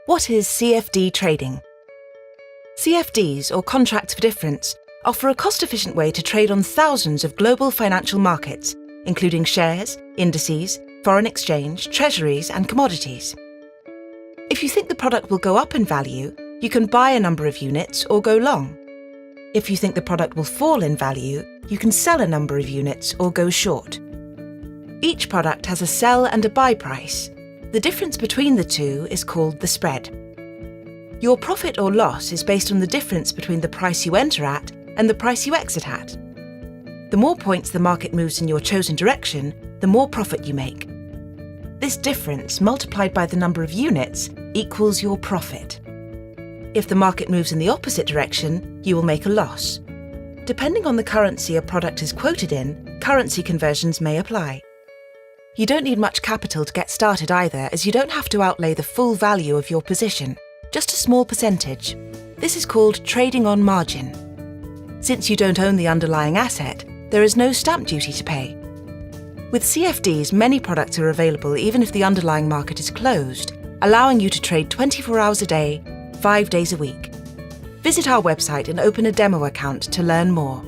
What is CFD trading? CFDs, or contracts for difference, offer a cost-efficient way to trade on thousands of global financial markets, including shares, indices, foreign exchange, treasuries, and commodities. If you think the product will go up in value, you can buy a number of units or go long. If you think the product will fall in value, you can sell a number of units or go short. Each product has a sell and a buy price. The difference between the two is called the spread. Your profit or loss is based on the difference between the price you enter at and the price you exit at. The more points the market moves in your chosen direction, the more profit you make. This difference, multiplied by the number of units, equals your profit. If the market moves in the opposite direction, you will make a loss. Depending on the currency a product is quoted in, currency conversions may apply. You don't need much capital to get started either, as you don't have to outlay the full value of your position, just a small percentage. This is called trading on margin. Since you don't own the underlying asset, there is no stamp duty to pay. With CFDs, many products are available even if the underlying market is closed, allowing you to trade 24 hours a day, 5 days a week. Visit our website and open a demo account to learn more.